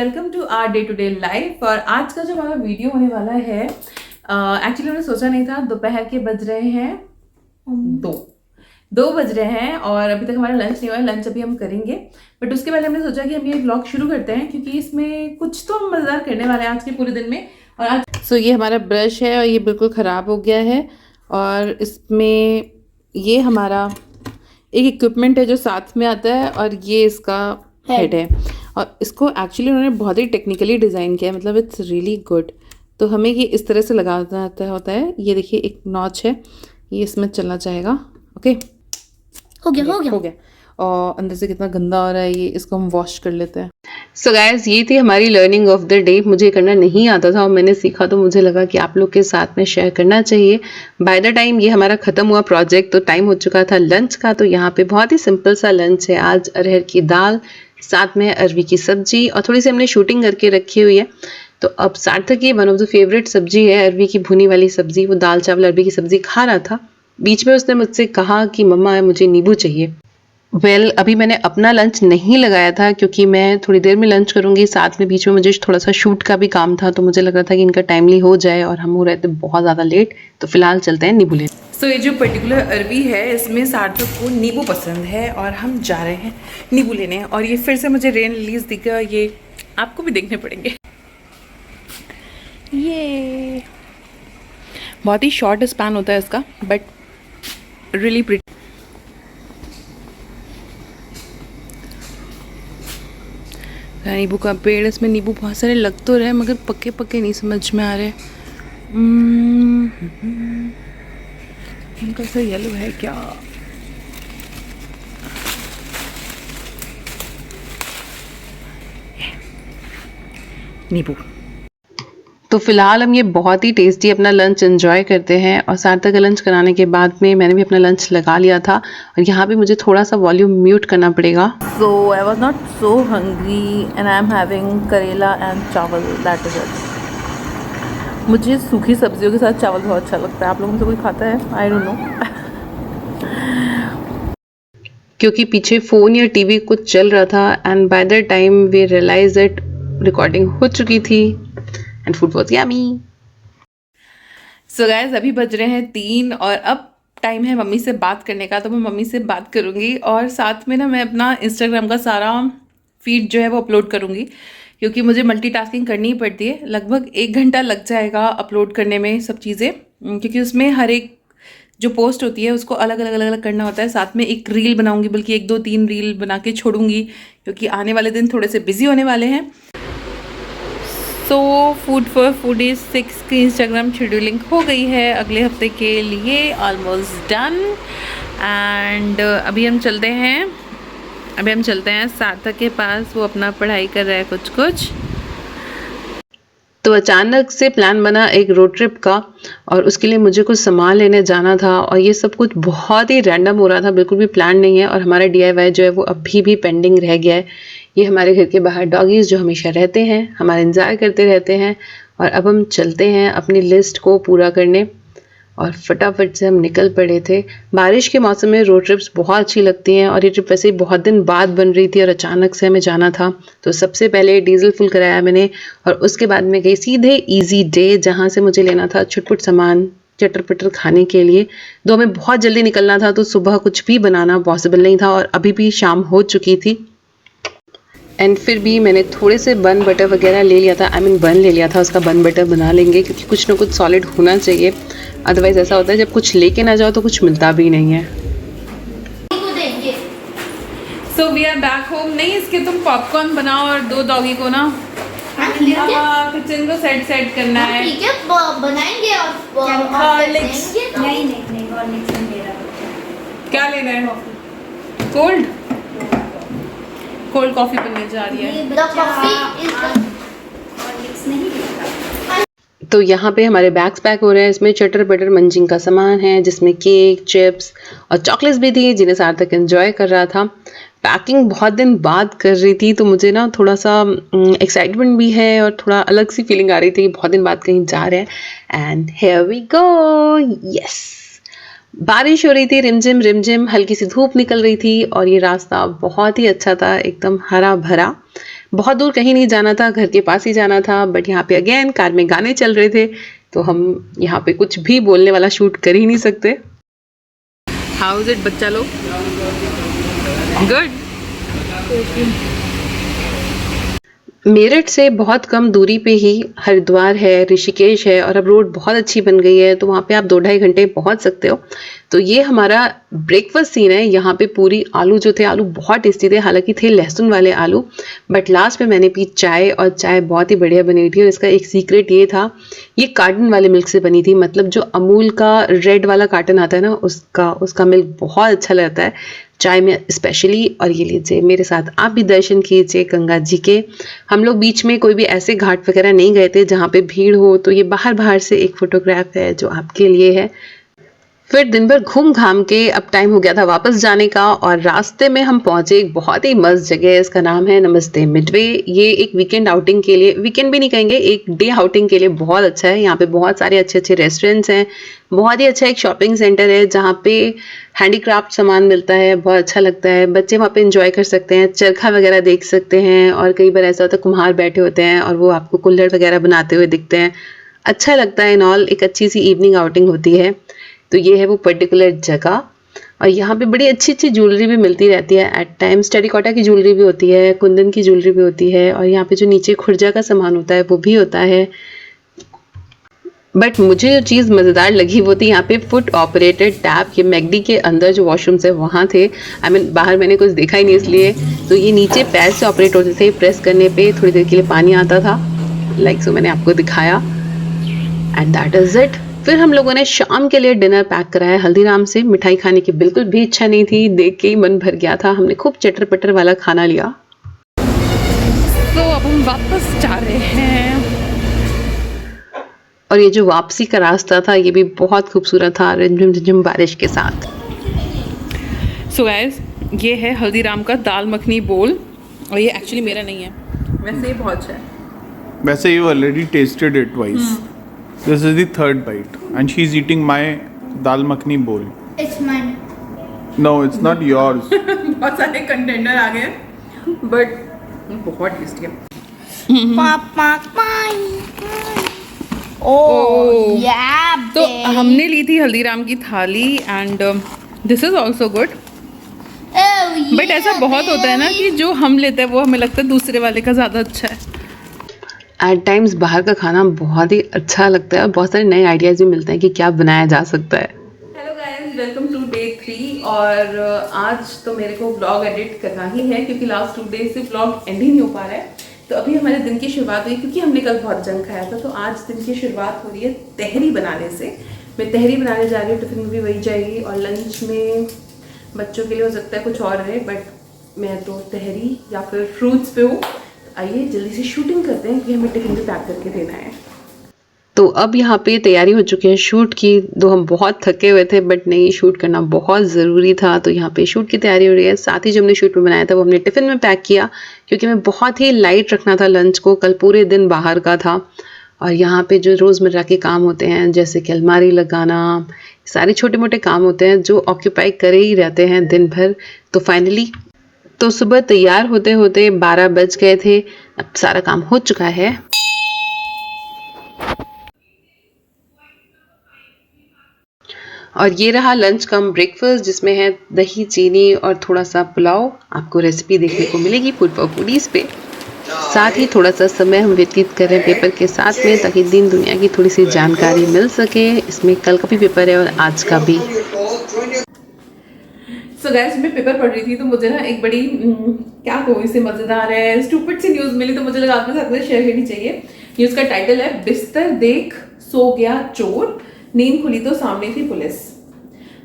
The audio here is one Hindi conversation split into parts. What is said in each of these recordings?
Welcome to our day to day life. और आज का जो हमारा वीडियो होने वाला है, एक्चुअली मैंने सोचा नहीं था। दोपहर के बज रहे हैं 2 बज रहे हैं और अभी तक हमारा लंच नहीं हुआ है। लंच अभी हम करेंगे, बट उसके पहले हमने सोचा कि हम ये व्लॉग शुरू करते हैं क्योंकि इसमें कुछ तो हम मज़ेदार करने वाले हैं आज के पूरे दिन में। और आज ये हमारा ब्रश है और ये बिल्कुल ख़राब हो गया है और इसमें ये हमारा एक इक्विपमेंट है जो साथ में आता है और ये इसका हेड है और इसको एक्चुअली उन्होंने बहुत ही टेक्निकली डिज़ाइन किया है, मतलब इट्स रियली गुड। तो हमें ये इस तरह से लगाना होता है। ये देखिए एक नॉच है, ये इसमें चलना चाहेगा। ओके, हो गया। और अंदर से कितना गंदा हो रहा है ये, इसको हम वॉश कर लेते हैं। सो गाइस, ये थी हमारी लर्निंग ऑफ द डे। मुझे करना नहीं आता था और मैंने सीखा तो मुझे लगा कि आप लोग के साथ में शेयर करना चाहिए। बाय द टाइम ये हमारा ख़त्म हुआ प्रोजेक्ट तो टाइम हो चुका था लंच का। तो यहाँ पे बहुत ही सिंपल सा लंच है आज। अरहर की दाल, साथ में अरवी की सब्जी और थोड़ी सी हमने शूटिंग करके रखी हुई है। तो अब सार्थक की वन ऑफ द फेवरेट सब्जी है अरवी की भुनी वाली सब्जी। वो दाल चावल अरवी की सब्जी खा रहा था, बीच में उसने मुझसे कहा कि मम्मा मुझे नींबू चाहिए। अभी मैंने अपना लंच नहीं लगाया था क्योंकि मैं थोड़ी देर में लंच करूंगी। साथ में बीच में मुझे थोड़ा सा शूट का भी काम था, तो मुझे लग रहा था कि इनका टाइमली हो जाए और हम हो रहे थे बहुत ज़्यादा लेट। तो फिलहाल चलते हैं नींबू लेने। सो ये जो पर्टिकुलर अरवी है इसमें सार्थक को नींबू पसंद है और हम जा रहे हैं नींबू लेने। और ये फिर से मुझे रेन लिलीज दिख गया, ये आपको भी देखने पड़ेंगे। ये बहुत ही शॉर्ट स्पैन होता है इसका, बट रियली प्रिटी। नींबू का पेड़, इसमें नींबू बहुत सारे लग तो रहे मगर पक्के पक्के नहीं समझ में आ रहे। इनका सा येलो है क्या? नींबू। तो फिलहाल हम ये बहुत ही टेस्टी अपना लंच एंजॉय करते हैं और सार्थक का लंच कराने के बाद में मैंने भी अपना लंच लगा लिया था और यहाँ पे मुझे थोड़ा सा वॉल्यूम म्यूट करना पड़ेगा। So I was not so hungry and I am having karela and chawal, that is it. मुझे सूखी सब्जियों के साथ चावल बहुत अच्छा लगता है। आप लोगों में से कोई खाता है? I don't know. क्योंकि पीछे फ़ोन या टीवी कुछ चल रहा था and by the time we realise that recording हो चुकी थी and food was yummy. So guys, अभी बज रहे हैं 3 और अब टाइम है मम्मी से बात करने का। तो मैं मम्मी से बात करूँगी और साथ में ना मैं अपना इंस्टाग्राम का सारा फीड जो है वो अपलोड करूँगी क्योंकि मुझे मल्टीटास्किंग करनी ही पड़ती है। लगभग 1 घंटा लग जाएगा अपलोड करने में सब चीज़ें, क्योंकि उसमें हर एक जो पोस्ट होती है उसको अलग अलग करना होता है। साथ में एक रील बनाऊँगी, बल्कि 1 2 3 रील बना के छोड़ूंगी क्योंकि आने वाले दिन थोड़े से बिजी होने वाले हैं। सो फूड फॉर फूडीज 6 की इंस्टाग्राम शेड्यूलिंग हो गई है अगले हफ्ते के लिए, ऑलमोस्ट डन। एंड अभी हम चलते हैं सार्थक के पास। वो अपना पढ़ाई कर रहा है कुछ। तो अचानक से प्लान बना एक रोड ट्रिप का और उसके लिए मुझे कुछ सामान लेने जाना था और ये सब कुछ बहुत ही रैंडम हो रहा था, बिल्कुल भी प्लान नहीं है। और हमारा DIY जो है वो अभी भी पेंडिंग रह गया है। ये हमारे घर के बाहर डॉगीज़ जो हमेशा रहते हैं, हमारा इंतज़ार करते रहते हैं। और अब हम चलते हैं अपनी लिस्ट को पूरा करने और फटाफट से हम निकल पड़े थे। बारिश के मौसम में रोड ट्रिप्स बहुत अच्छी लगती हैं और ये ट्रिप वैसे ही बहुत दिन बाद बन रही थी और अचानक से हमें जाना था। तो सबसे पहले डीजल फुल कराया मैंने और उसके बाद में गई सीधे ईजी डे, जहाँ से मुझे लेना था छुटपुट सामान चटर पटर खाने के लिए। दो हमें बहुत जल्दी निकलना था तो सुबह कुछ भी बनाना पॉसिबल नहीं था और अभी भी शाम हो चुकी थी। एंड फिर भी मैंने थोड़े से बन बटर वगैरह ले लिया था, बन ले लिया था। उसका बन बटर बना लेंगे क्योंकि कुछ ना कुछ सॉलिड होना चाहिए, अदरवाइज ऐसा होता है जब कुछ लेके ना जाओ तो कुछ मिलता भी नहीं है। So we are back home. नहीं, इसके तुम पॉपकॉर्न बनाओ और 2 डॉगी को ना किचन को सेट करना है। ठीक है, बनाएंगे और हॉर्लिक्स। नहीं हॉर्लिक्स मेरा। क्या लेना है? कोल्ड कॉफी बनने जा रही है। तो यहाँ पे हमारे बैग्स पैक हो रहे हैं। इसमें चटर बटर मंचिंग का सामान है जिसमें केक, चिप्स और चॉकलेट्स भी थी जिन्हें सार्थक एंजॉय कर रहा था। पैकिंग बहुत दिन बाद कर रही थी तो मुझे ना थोड़ा सा एक्साइटमेंट भी है और थोड़ा अलग सी फीलिंग आ रही थी कि बहुत दिन बाद कहीं जा रहे हैं। And here we go. Yes, बारिश हो रही थी, रिमझिम हल्की सी धूप निकल रही थी और ये रास्ता बहुत ही अच्छा था, एकदम हरा भरा। बहुत दूर कहीं नहीं जाना था, घर के पास ही जाना था, बट यहाँ पे अगेन कार में गाने चल रहे थे तो हम यहाँ पे कुछ भी बोलने वाला शूट कर ही नहीं सकते। हाउ इज इट बच्चा लोग? गुड। मेरठ से बहुत कम दूरी पे ही हरिद्वार है, ऋषिकेश है और अब रोड बहुत अच्छी बन गई है तो वहाँ पे आप 2-2.5 घंटे पहुँच सकते हो। तो ये हमारा ब्रेकफास्ट सीन है। यहाँ पे पूरी आलू जो थे, आलू बहुत टेस्टी थे, हालांकि थे लहसुन वाले आलू, बट लास्ट में मैंने पी चाय और चाय बहुत ही बढ़िया बनी थी। और इसका एक सीक्रेट ये था, ये कार्टन वाले मिल्क से बनी थी, मतलब जो अमूल का रेड वाला कार्टन आता है ना, उसका मिल्क बहुत अच्छा लगता है चाय में स्पेशली। और ये लीजिए मेरे साथ आप भी दर्शन कीजिए गंगा जी के। हम लोग बीच में कोई भी ऐसे घाट वगैरह नहीं गए थे जहाँ पे भीड़ हो, तो ये बाहर से एक फोटोग्राफ है जो आपके लिए है। फिर दिन भर घूम घाम के अब टाइम हो गया था वापस जाने का और रास्ते में हम पहुंचे एक बहुत ही मस्त जगह, इसका नाम है नमस्ते मिडवे। ये एक वीकेंड आउटिंग के लिए, वीकेंड भी नहीं कहेंगे, एक डे आउटिंग के लिए बहुत अच्छा है। यहाँ पे बहुत सारे अच्छे अच्छे रेस्टोरेंट्स हैं, बहुत ही अच्छा एक शॉपिंग सेंटर है जहाँ पे हैंडीक्राफ्ट सामान मिलता है, बहुत अच्छा लगता है। बच्चे वहाँ पे इंजॉय कर सकते हैं, चरखा वगैरह देख सकते हैं और कई बार ऐसा होता है कुम्हार बैठे होते हैं और वो आपको कुल्हड़ वगैरह बनाते हुए दिखते हैं, अच्छा लगता है। इन ऑल एक अच्छी सी इवनिंग आउटिंग होती है। तो ये है वो पर्टिकुलर जगह। और यहाँ पे बड़ी अच्छी अच्छी ज्वेलरी भी मिलती रहती है एट टाइम्स। टेरिकॉटा की ज्वेलरी भी होती है, कुंदन की ज्वेलरी भी होती है और यहाँ पे जो नीचे खुर्जा का सामान होता है वो भी होता है। बट मुझे जो चीज़ मज़ेदार लगी वो थी यहाँ पे फुट ऑपरेटेड टैप। ये मैगडी के अंदर जो वॉशरूम्स है वहाँ थे, बाहर मैंने कुछ देखा ही नहीं इसलिए। तो ये नीचे पैर से ऑपरेट होते थे, प्रेस करने पे थोड़ी देर के लिए पानी आता था, लाइक सो मैंने आपको दिखाया। And that is it. फिर हम लोगों ने शाम के लिए डिनर पैक कराया हल्दीराम से। मिठाई खाने की बिल्कुल भी इच्छा नहीं थी, देख के ही मन भर गया था। हमने खूब चटर पटर वाला खाना लिया। तो अब हम वापस जा रहे हैं। और ये जो वापसी का रास्ता था ये भी बहुत खूबसूरत था, रिमझिम झिमझिम बारिश के साथ। सो गाइस, ये है हल्दीराम का दाल मखनी बोल और ये एक्चुअली मेरा नहीं है, वैसे ये बहुत अच्छा है। वैसे you already tasted it twice. This is the third bite, and she's eating my dal makhni bowl. It's mine. No, it's not yours. बहुत सारे कंटेनर आ गए बट बहुत टेस्टी है। Oh, yeah, तो babe. हमने ली थी हल्दीराम की थाली and this is also good. Oh, yeah, but ऐसा बहुत होता है ना कि जो हम लेते हैं वो हमें लगता है दूसरे वाले का ज़्यादा अच्छा है। एट टाइम्स बाहर का खाना बहुत ही अच्छा लगता है और बहुत सारे नए आइडियाज़ भी मिलते हैं कि क्या बनाया जा सकता है। Hello guys, welcome to day 3। और आज तो मेरे को व्लॉग एडिट करना ही है क्योंकि लास्ट 2 डेज से व्लॉग एंड ही नहीं हो पा रहा है। तो अभी हमारे दिन की शुरुआत हुई क्योंकि हमने कल बहुत जंक खाया था, तो आज दिन की शुरुआत हो रही है तहरी बनाने से। मैं तहरी बनाने जा रही हूँ, टिफिन में भी वही जाएगी और लंच में बच्चों के लिए हो सकता है कुछ और रहे, बट मैं तो तहरी या फिर फ्रूट्स पे हूँ। आइए जल्दी से शूटिंग करते हैं कि हमें टिफिन भी पैक करके देना है। तो अब यहाँ पे तैयारी हो चुकी है शूट की। दो हम बहुत थके हुए थे बट नहीं, शूट करना बहुत ज़रूरी था, तो यहाँ पे शूट की तैयारी हो रही है। साथ ही जो हमने शूट में बनाया था वो हमने टिफ़िन में पैक किया क्योंकि मैं बहुत ही लाइट रखना था लंच को, कल पूरे दिन बाहर का था। और यहाँ पे जो रोज़मर्रा के काम होते हैं जैसे कि अलमारी लगाना, सारे छोटे मोटे काम होते हैं जो ऑक्यूपाई करे ही रहते हैं दिन भर। तो फाइनली तो सुबह तैयार होते होते 12 बज गए थे। अब सारा काम हो चुका है। और ये रहा लंच कम ब्रेकफास्ट जिसमें है दही, चीनी और थोड़ा सा पुलाव। आपको रेसिपी देखने को मिलेगी फूड फॉर फूडीज पे। साथ ही थोड़ा सा समय हम व्यतीत कर रहे हैं पेपर के साथ में ताकि दिन दुनिया की थोड़ी सी जानकारी मिल सके। इसमें कल का भी पेपर है और आज का भी। सो गाइस, मैं पेपर पढ़ रही थी तो मुझे ना एक बड़ी क्या कहूँ इसे, मजेदार है स्टूपिड सी न्यूज़ मिली, तो मुझे लगा आपके साथ में शेयर करनी चाहिए। न्यूज़ का टाइटल है बिस्तर देख सो गया चोर, नींद खुली तो सामने थी पुलिस।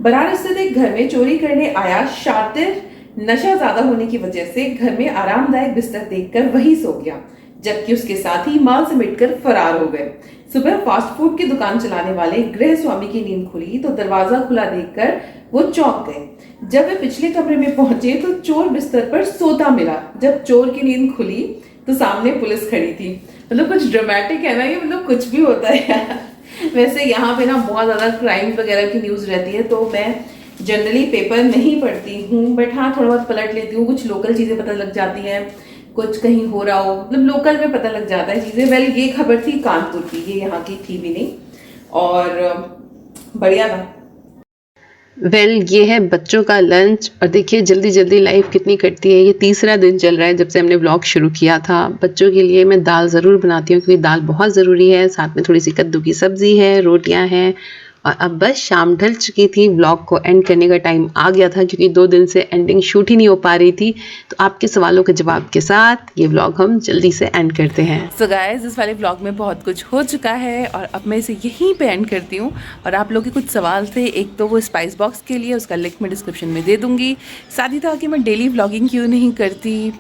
बरार स्थित एक घर में चोरी करने आया शातिर नशा ज्यादा होने की वजह से घर में आरामदायक बिस्तर देखकर वही सो गया, जबकि उसके साथ ही माल समेटकर फरार हो गए। सुबह फास्ट फूड की दुकान चलाने वाले गृह स्वामी की नींद खुली तो दरवाजा खुला देखकर वो चौंक गए। जब वे पिछले कमरे में पहुंचे तो चोर बिस्तर पर सोता मिला। जब चोर की नींद खुली तो सामने पुलिस खड़ी थी। मतलब कुछ ड्रामेटिक है ना ये, मतलब कुछ भी होता है यार। वैसे यहाँ पे ना बहुत ज़्यादा क्राइम वगैरह की न्यूज़ रहती है, तो मैं जनरली पेपर नहीं पढ़ती हूँ, बट हाँ थोड़ा बहुत पलट लेती हूँ। कुछ लोकल चीज़ें पता लग जाती हैं, कुछ कहीं हो रहा हो, मतलब लोकल में पता लग जाता है चीज़ें। वेल ये खबर थी कानपुर की, ये यहाँ की थी भी नहीं, और बढ़िया था। वेल ये है बच्चों का लंच। और देखिए जल्दी जल्दी लाइफ कितनी कटती है। ये तीसरा दिन चल रहा है जब से हमने व्लॉग शुरू किया था। बच्चों के लिए मैं दाल ज़रूर बनाती हूँ क्योंकि दाल बहुत ज़रूरी है, साथ में थोड़ी सी कद्दू की सब्ज़ी है, रोटियां हैं। और अब बस शाम ढल चुकी थी, व्लॉग को एंड करने का टाइम आ गया था क्योंकि 2 दिन से एंडिंग शूट ही नहीं हो पा रही थी। तो आपके सवालों के जवाब के साथ ये व्लॉग हम जल्दी से एंड करते हैं। सो गाइस, इस वाले व्लॉग में बहुत कुछ हो चुका है और अब मैं इसे यहीं पे एंड करती हूँ। और आप लोगों के कुछ सवाल थे, एक तो वो स्पाइस बॉक्स के लिए, उसका लिंक मैं डिस्क्रिप्शन में दे दूँगी। साथ ही था कि मैं डेली व्लॉगिंग क्यों नहीं करती,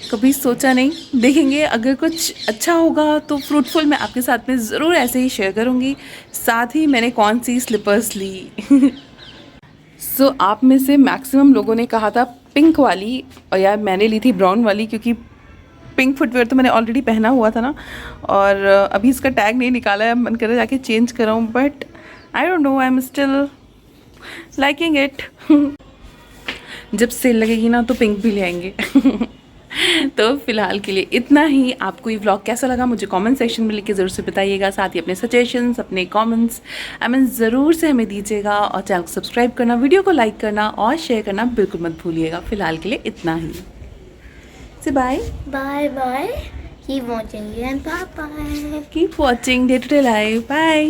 कभी सोचा नहीं, देखेंगे अगर कुछ अच्छा होगा तो फ्रूटफुल मैं आपके साथ में ज़रूर ऐसे ही शेयर करूँगी। साथ ही मैंने कौन सी स्लीपर्स ली सो आप में से मैक्सिमम लोगों ने कहा था पिंक वाली, और यार मैंने ली थी ब्राउन वाली क्योंकि पिंक फुटवेयर तो मैंने ऑलरेडी पहना हुआ था ना, और अभी इसका टैग नहीं निकाला है, मन कर रहा है जाके चेंज कराऊँ, but I don't know, I am still liking it. जब सेल लगेगी ना तो पिंक भी ले आएंगे तो फिलहाल के लिए इतना ही। आपको ये व्लॉग कैसा लगा मुझे कमेंट सेक्शन में लिख के ज़रूर से बताइएगा। साथ ही अपने सजेशंस, अपने कमेंट्स ज़रूर से हमें दीजिएगा, और चैनल को सब्सक्राइब करना, वीडियो को लाइक करना और शेयर करना बिल्कुल मत भूलिएगा। फिलहाल के लिए इतना ही। Say bye Bye. Keep watching and bye bye. Keep watching day to day life. Bye.